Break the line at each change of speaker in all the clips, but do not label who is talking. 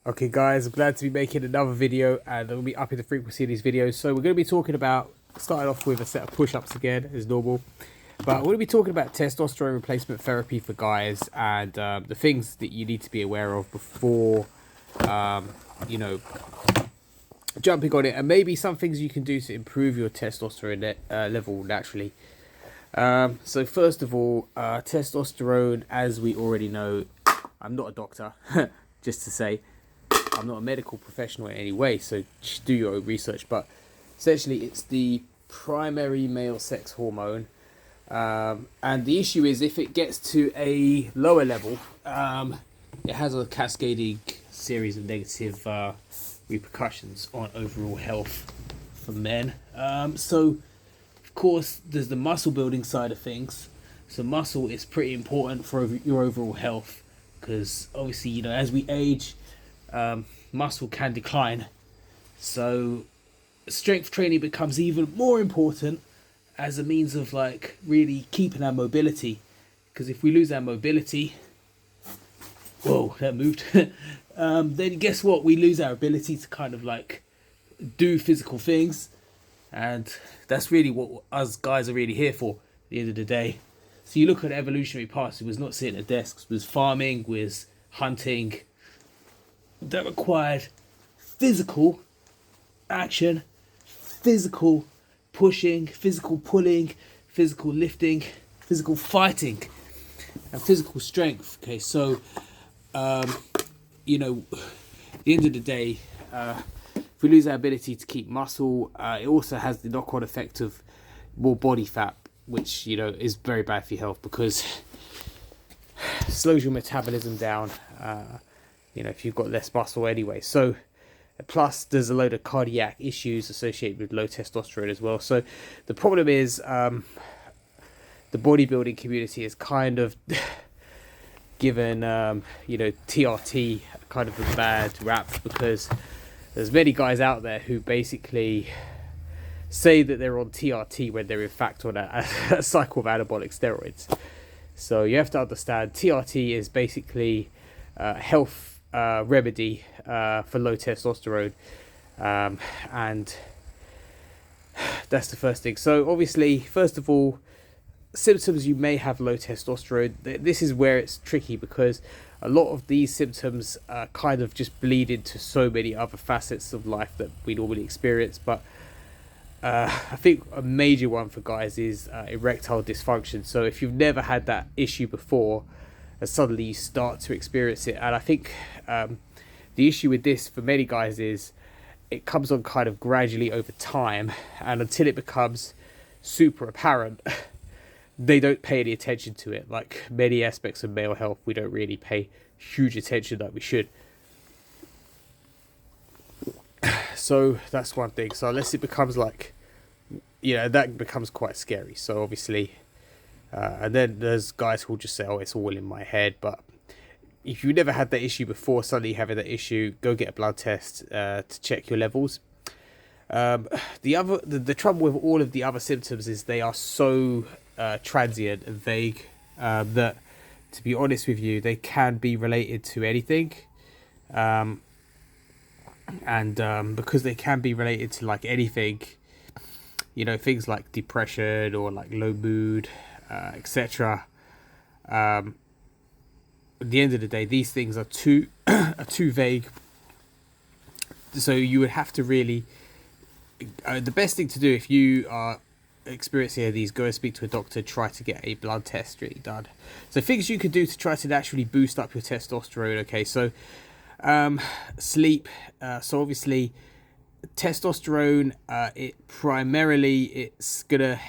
Okay guys, I'm glad to be making another video and I'll be upping the frequency of these videos. So we're going to be talking about, starting off with a set of push-ups again as normal. But we're going to be talking about testosterone replacement therapy for guys and the things that you need to be aware of before, you know, jumping on it. And maybe some things you can do to improve your testosterone level naturally. So first of all, testosterone, as we already know, I'm not a doctor, just to say. I'm not a medical professional in any way, so do your own research. But essentially, it's the primary male sex hormone. And the issue is if it gets to a lower level, it has a cascading series of negative repercussions on overall health for men. So, of course, there's the muscle building side of things. So muscle is pretty important for your overall health because obviously, you know, as we age, muscle can decline. So strength training becomes even more important as a means of like really keeping our mobility. Because if we lose our mobility, whoa, that moved. Then guess what? We lose our ability to kind of like do physical things. And that's really what us guys are really here for at the end of the day. So you look at evolutionary paths, it was not sitting at desks, it was farming, was hunting, that required physical action, physical pushing, physical pulling, physical lifting, physical fighting, and physical strength. Okay, so you know, at the end of the day, if we lose our ability to keep muscle, it also has the knock-on effect of more body fat, which, you know, is very bad for your health because it slows your metabolism down. You know, if you've got less muscle anyway. So plus there's a load of cardiac issues associated with low testosterone as well. So the problem is the bodybuilding community is kind of given you know, TRT kind of a bad rap because there's many guys out there who basically say that they're on TRT when they're in fact on a cycle of anabolic steroids. So you have to understand TRT is basically health remedy for low testosterone, and that's the first thing. So obviously, first of all, symptoms you may have low testosterone. This is where it's tricky because a lot of these symptoms kind of just bleed into so many other facets of life that we normally experience. But I think a major one for guys is erectile dysfunction. So if you've never had that issue before, and suddenly you start to experience it, and I think the issue with this for many guys is it comes on kind of gradually over time, and until it becomes super apparent, they don't pay any attention to it. Like many aspects of male health, we don't really pay huge attention like we should. So that's one thing. So unless it becomes like, you know, that becomes quite scary. So obviously, and then there's guys who'll just say, oh, it's all in my head. But if you never had that issue before, suddenly having that issue, go get a blood test to check your levels. The trouble with all of the other symptoms is they are so transient and vague that, to be honest with you, they can be related to anything. And because they can be related to like anything, you know, things like depression or like low mood, etc. At the end of the day, these things are too are too vague. So you would have to really, the best thing to do if you are experiencing any of these, go and speak to a doctor, try to get a blood test really done. So things you could do to try to naturally boost up your testosterone. Okay, so sleep. So obviously testosterone, it's gonna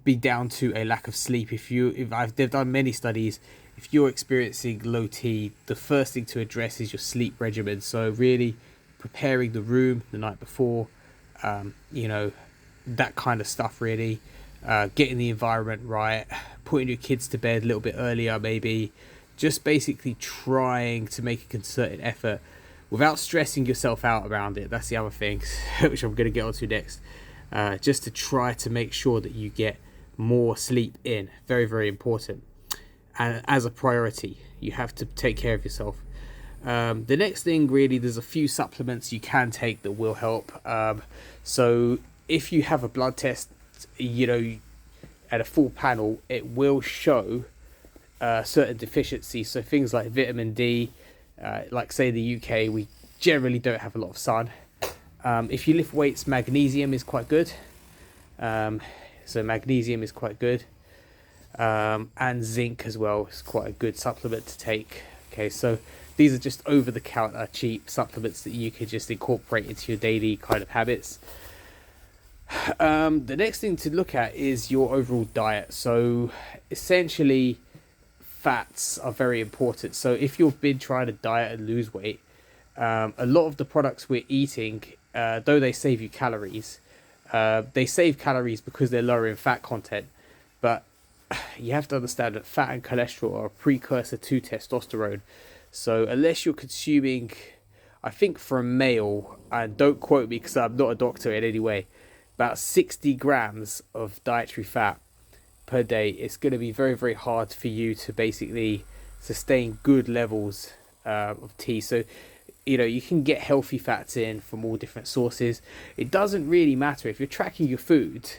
be down to a lack of sleep. They've done many studies. If you're experiencing low T, the first thing to address is your sleep regimen. So really preparing the room the night before, you know, that kind of stuff really. Getting the environment right, putting your kids to bed a little bit earlier maybe, just basically trying to make a concerted effort without stressing yourself out around it. That's the other thing, which I'm going to get onto next. Just to try to make sure that you get more sleep in. Very, very important. And as a priority, you have to take care of yourself. The next thing, really, there's a few supplements you can take that will help. So if you have a blood test, at a full panel, it will show certain deficiencies. So things like vitamin D, like say the UK, we generally don't have a lot of sun. If you lift weights, magnesium is quite good. So magnesium is quite good. And zinc as well is quite a good supplement to take. Okay, so these are just over-the-counter cheap supplements that you can just incorporate into your daily kind of habits. The next thing to look at is your overall diet. So essentially, fats are very important. So if you've been trying to diet and lose weight, a lot of the products we're eating, though they save you calories, they save calories because they're lower in fat content. But you have to understand that fat and cholesterol are a precursor to testosterone. So unless you're consuming, I think for a male, and don't quote me because I'm not a doctor in any way, about 60 grams of dietary fat per day, it's going to be very, very hard for you to basically sustain good levels of T. So, you can get healthy fats in from all different sources. It doesn't really matter if you're tracking your food.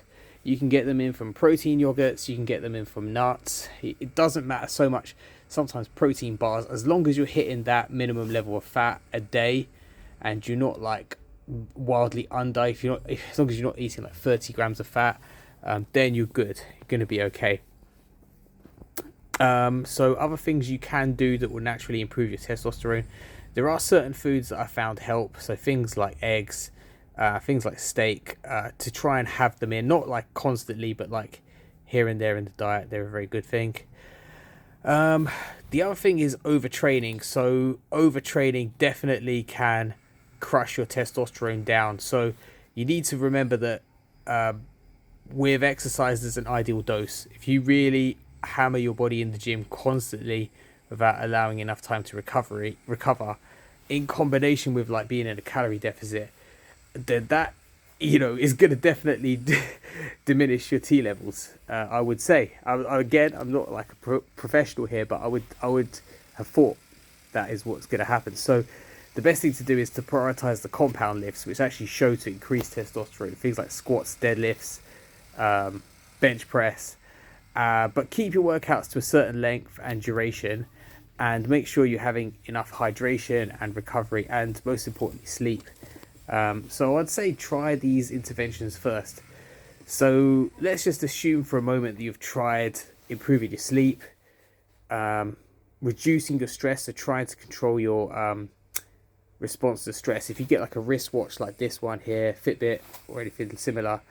You can get them in from protein yogurts, you can get them in from nuts. It doesn't matter so much. Sometimes protein bars, as long as you're hitting that minimum level of fat a day and you're not like wildly under, as long as you're not eating like 30 grams of fat, then you're good. You're going to be okay. So other things you can do that will naturally improve your testosterone. There are certain foods that I found help. So things like eggs, things like steak, to try and have them in, not like constantly, but like here and there in the diet. They're a very good thing. The other thing is overtraining. So overtraining definitely can crush your testosterone down. So you need to remember that with exercise, there's an ideal dose. If you really hammer your body in the gym constantly without allowing enough time to recover, in combination with like being in a calorie deficit, then that is going to definitely diminish your T levels. I would say. Again, I'm not like a professional here, but I would have thought that is what's going to happen. So the best thing to do is to prioritize the compound lifts, which actually show to increase testosterone. Things like squats, deadlifts, bench press. But keep your workouts to a certain length and duration, and make sure you're having enough hydration and recovery, and most importantly, sleep. So I'd say try these interventions first. So let's just assume for a moment that you've tried improving your sleep, reducing your stress, so trying to control your response to stress. If you get like a wristwatch like this one here, Fitbit or anything similar,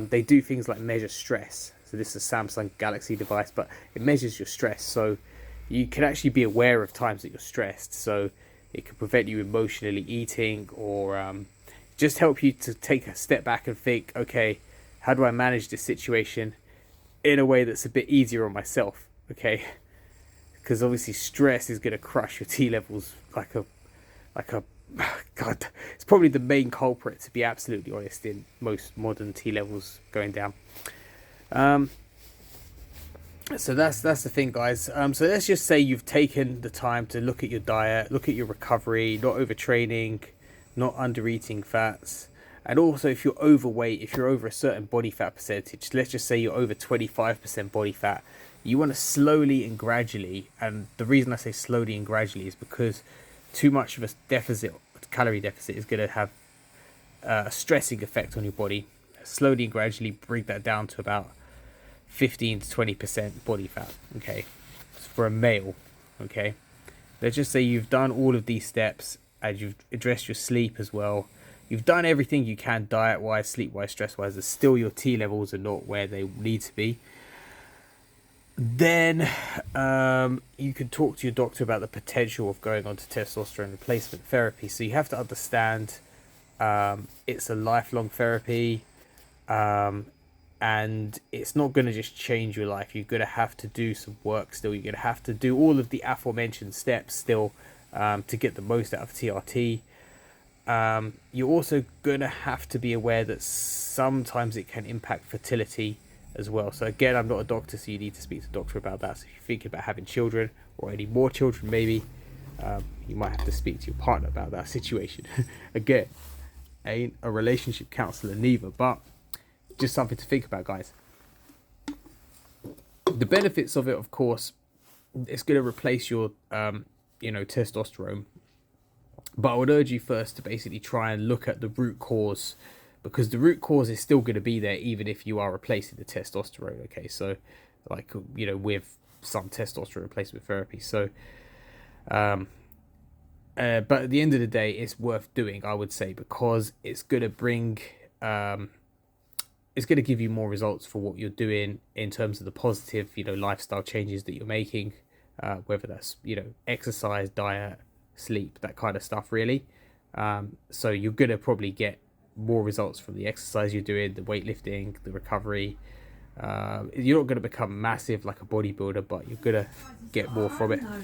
they do things like measure stress. So this is a Samsung Galaxy device, but it measures your stress. So you can actually be aware of times that you're stressed. So it can prevent you emotionally eating, or just help you to take a step back and think, okay, how do I manage this situation in a way that's a bit easier on myself? Okay, because obviously stress is going to crush your T levels like a God, it's probably the main culprit, to be absolutely honest, in most modern T levels going down. So that's the thing, guys. So let's just say you've taken the time to look at your diet, look at your recovery, not overtraining, not under eating fats, and also if you're overweight, if you're over a certain body fat percentage, let's just say you're over 25% body fat, you want to slowly and gradually, and the reason I say slowly and gradually is because too much of a calorie deficit is going to have a stressing effect on your body. Slowly and gradually bring that down to about 15 to 20% body fat. Okay, for a male. Okay, let's just say you've done all of these steps and you've addressed your sleep as well. You've done everything you can diet wise, sleep wise, stress wise. There's still your T levels are not where they need to be. Then you can talk to your doctor about the potential of going on to testosterone replacement therapy. So you have to understand it's a lifelong therapy, and it's not going to just change your life. You're going to have to do some work still. You're going to have to do all of the aforementioned steps still to get the most out of TRT. You're also going to have to be aware that sometimes it can impact fertility as well. So again, I'm not a doctor, so you need to speak to a doctor about that. So if you're thinking about having children or any more children maybe, You might have to speak to your partner about that situation. Again, ain't a relationship counselor neither, but just something to think about, guys. The benefits of it, of course, it's going to replace your testosterone, but I would urge you first to basically try and look at the root cause, because the root cause is still going to be there even if you are replacing the testosterone. Okay, so like, with some testosterone replacement therapy. So but at the end of the day, it's worth doing, I would say, because it's going to bring it's going to give you more results for what you're doing in terms of the positive lifestyle changes that you're making, whether that's exercise, diet, sleep, that kind of stuff, really. So you're going to probably get more results from the exercise you're doing, the weightlifting, the recovery. You're not going to become massive like a bodybuilder, but you're going to get more from it.